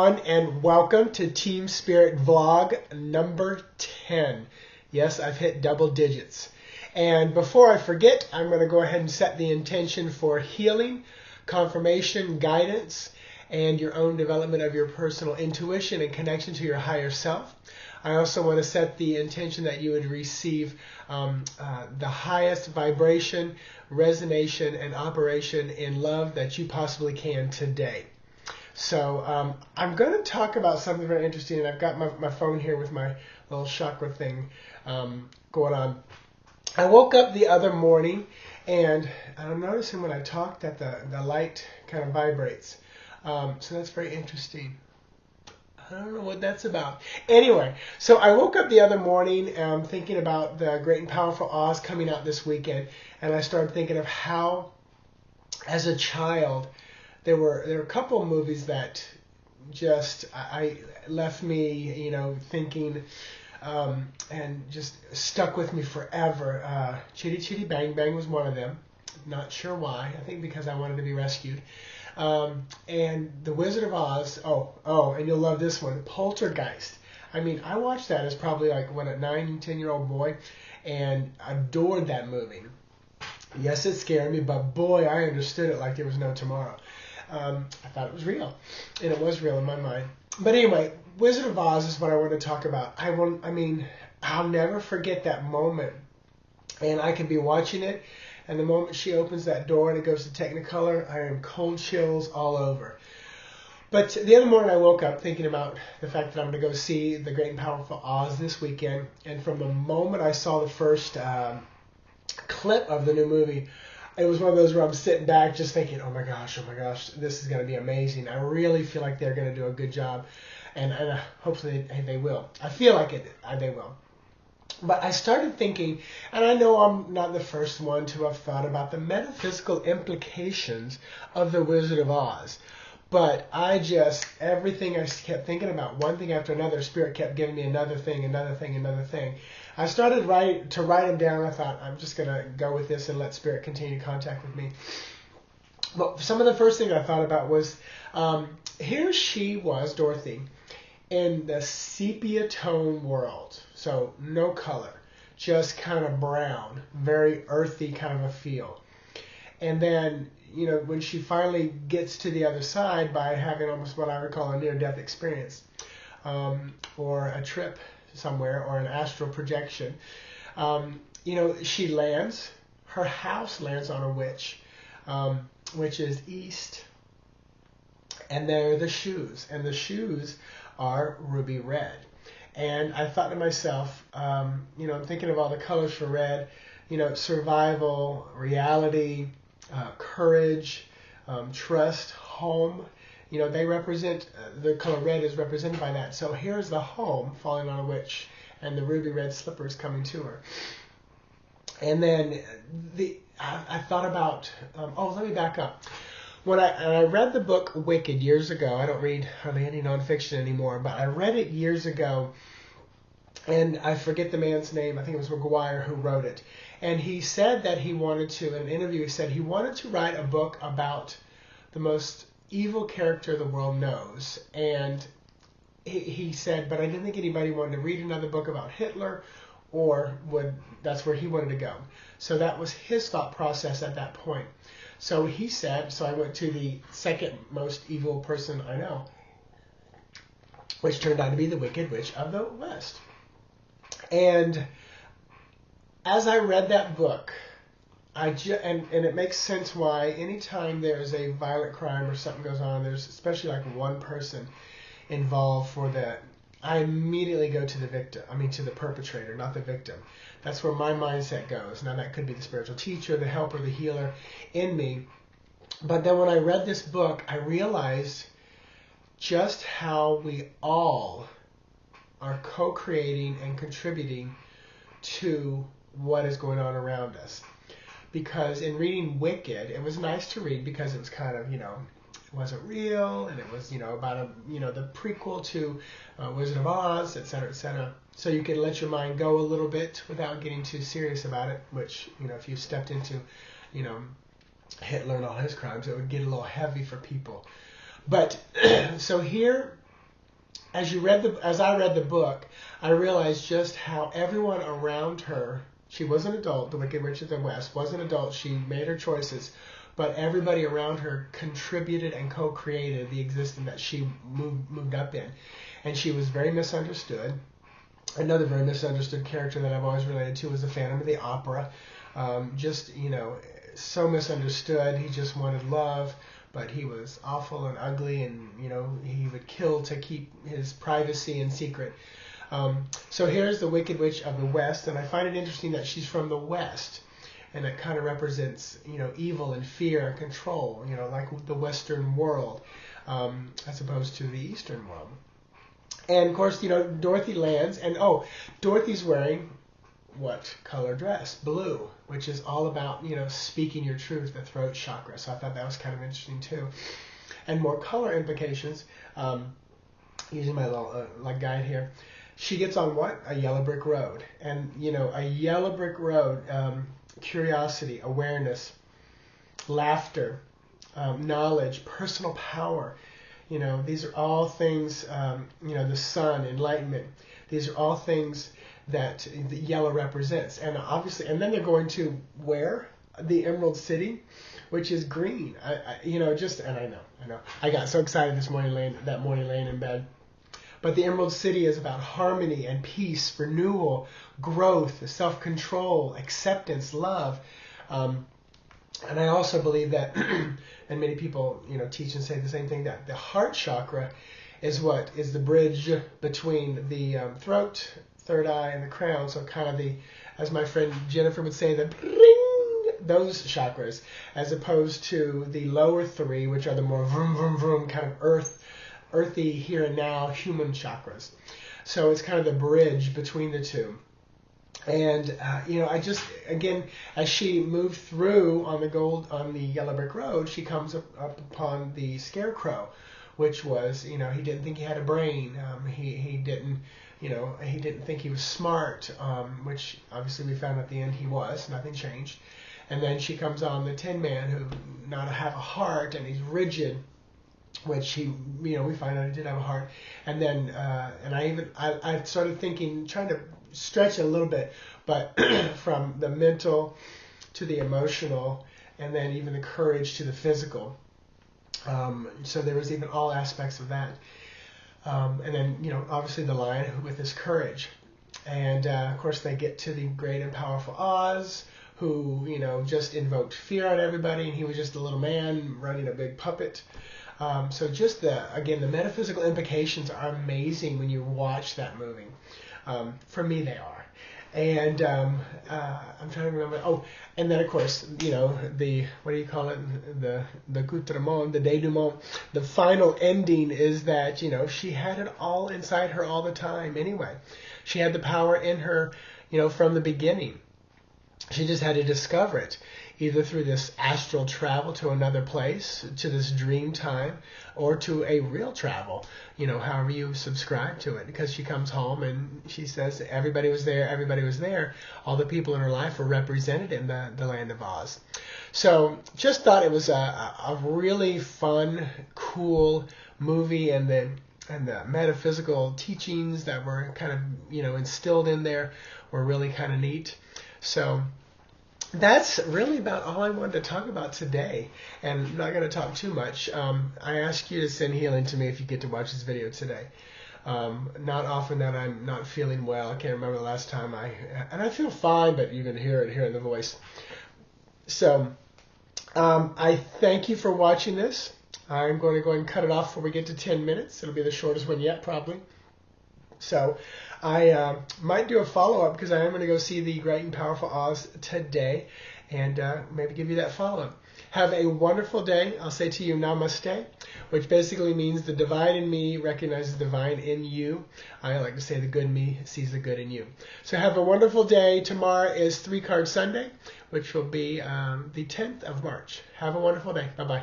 everyone, and welcome to Team Spirit Vlog number 10. Yes, I've hit double digits. And before I forget, I'm going to go ahead and set the intention for healing, confirmation, guidance, and your own development of your personal intuition and connection to your higher self. I also want to set the intention that you would receive the highest vibration, resonation, and operation in love that you possibly can today. So I'm going to talk about something very interesting, and I've got my phone here with my little chakra thing going on. I woke up the other morning, and I'm noticing when I talk that the light kind of vibrates. So that's very interesting. I don't know what that's about. Anyway, so I woke up the other morning thinking about the Great and Powerful Oz coming out this weekend, and I started thinking of how, as a child, there were a couple of movies that just I left me, thinking, and just stuck with me forever. Chitty Chitty Bang Bang was one of them. Not sure why. I think because I wanted to be rescued. And The Wizard of Oz. Oh, and you'll love this one, Poltergeist. I mean, I watched that as probably like a 9, 10-year-old boy, and adored that movie. Yes, it scared me, but boy, I understood it like there was no tomorrow. I thought it was real, and it was real in my mind. But anyway, Wizard of Oz is what I want to talk about. I'll never forget that moment, and I can be watching it, and the moment she opens that door and it goes to Technicolor, I am cold chills all over. But the other morning I woke up thinking about the fact that I'm going to go see The Great and Powerful Oz this weekend, and from the moment I saw the first clip of the new movie, it was one of those where I'm sitting back just thinking, oh my gosh, this is going to be amazing. I really feel like they're going to do a good job, and hopefully they will. I feel like they will. But I started thinking, and I know I'm not the first one to have thought about the metaphysical implications of The Wizard of Oz. But everything I kept thinking about, one thing after another, Spirit kept giving me another thing. I started to write them down. I thought, I'm just going to go with this and let Spirit continue contact with me. But some of the first thing I thought about was, here she was, Dorothy, in the sepia tone world. So no color, just kind of brown, very earthy kind of a feel. And then, when she finally gets to the other side by having almost what I would call a near-death experience, or a trip somewhere, or an astral projection, she lands. Her house lands on a witch, which is east. And there are the shoes, and the shoes are ruby red. And I thought to myself, I'm thinking of all the colors for red, survival, reality, courage, trust, home. They represent, the color red is represented by that. So here's the home falling on a witch, and the ruby red slippers coming to her. And then I thought about, let me back up. When I read the book Wicked years ago, I don't read hardly any nonfiction anymore, but I read it years ago, and I forget the man's name. I think it was McGuire who wrote it. And he said that he wanted to, in an interview, he said he wanted to write a book about the most evil character the world knows. And he said, but I didn't think anybody wanted to read another book about Hitler, that's where he wanted to go. So that was his thought process at that point. So he said, so I went to the second most evil person I know, which turned out to be the Wicked Witch of the West. And as I read that book, and it makes sense why anytime there's a violent crime or something goes on, there's especially like one person involved I immediately go to to the perpetrator, not the victim. That's where my mindset goes. Now that could be the spiritual teacher, the helper, the healer in me. But then when I read this book, I realized just how we all are co-creating and contributing to what is going on around us. Because in reading Wicked, it was nice to read because it was kind of, it wasn't real, and it was, about the prequel to Wizard of Oz, etc., etc. So you could let your mind go a little bit without getting too serious about it, which, if you stepped into, Hitler and all his crimes, it would get a little heavy for people. But so here as I read the book, I realized just how everyone around her, she was an adult, the Wicked Witch of the West was an adult, she made her choices, but everybody around her contributed and co-created the existence that she moved up in. And she was very misunderstood. Another very misunderstood character that I've always related to was the Phantom of the Opera. So misunderstood. He just wanted love, but he was awful and ugly, and he would kill to keep his privacy and secret. So here's the Wicked Witch of the West, and I find it interesting that she's from the West, and it kind of represents evil and fear and control, like the Western world, as opposed to the Eastern world. And of course, Dorothy lands, and Dorothy's wearing what color dress? Blue, which is all about, speaking your truth, the throat chakra. So I thought that was kind of interesting too. And more color implications, using my little guide here. She gets on what? A yellow brick road. And, a yellow brick road, curiosity, awareness, laughter, knowledge, personal power. These are all things, the sun, enlightenment. These are all things that the yellow represents. And obviously, and then they're going to where? The Emerald City, which is green. And I know. I got so excited that morning laying in bed. But the Emerald City is about harmony and peace, renewal, growth, self-control, acceptance, love. And I also believe that, and many people, teach and say the same thing, that the heart chakra is what is the bridge between the throat, third eye, and the crown. So kind of as my friend Jennifer would say, those chakras, as opposed to the lower three, which are the more vroom, vroom, vroom, kind of earthy, here and now, human chakras. So it's kind of the bridge between the two. And I just, again, as she moved through on the yellow brick road, she comes up upon the Scarecrow, which was, he didn't think he had a brain. He didn't think he was smart, which obviously we found at the end he was. Nothing changed. And then she comes on the Tin Man, who not have a heart, and he's rigid, which we find out he did have a heart. And then, I started thinking, trying to stretch it a little bit, but from the mental to the emotional, and then even the courage to the physical. So there was even all aspects of that. And then, obviously the lion with his courage. And, of course, they get to the great and powerful Oz, who, just invoked fear on everybody, and he was just a little man running a big puppet. So just the metaphysical implications are amazing when you watch that movie. For me, they are. And I'm trying to remember. Oh, and then of course, the what do you call it? The coutrement, the denouement. The final ending is that she had it all inside her all the time. Anyway, she had the power in her, from the beginning. She just had to discover it, either through this astral travel to another place, to this dream time, or to a real travel, however you subscribe to it. Because she comes home and she says everybody was there. All the people in her life were represented in the land of Oz. So just thought it was a really fun, cool movie, and the metaphysical teachings that were kind of, instilled in there were really kind of neat. So that's really about all I wanted to talk about today, and I'm not going to talk too much. I ask you to send healing to me if you get to watch this video today. Not often that I'm not feeling well. I can't remember the last time and I feel fine, but you can hear it here in the voice. So I thank you for watching this. I'm going to go ahead and cut it off before we get to 10 minutes. It'll be the shortest one yet, probably. So I might do a follow-up, because I am going to go see the Great and Powerful Oz today, and maybe give you that follow-up. Have a wonderful day. I'll say to you, Namaste, which basically means the divine in me recognizes the divine in you. I like to say the good in me sees the good in you. So have a wonderful day. Tomorrow is 3-Card Sunday, which will be the 10th of March. Have a wonderful day. Bye-bye.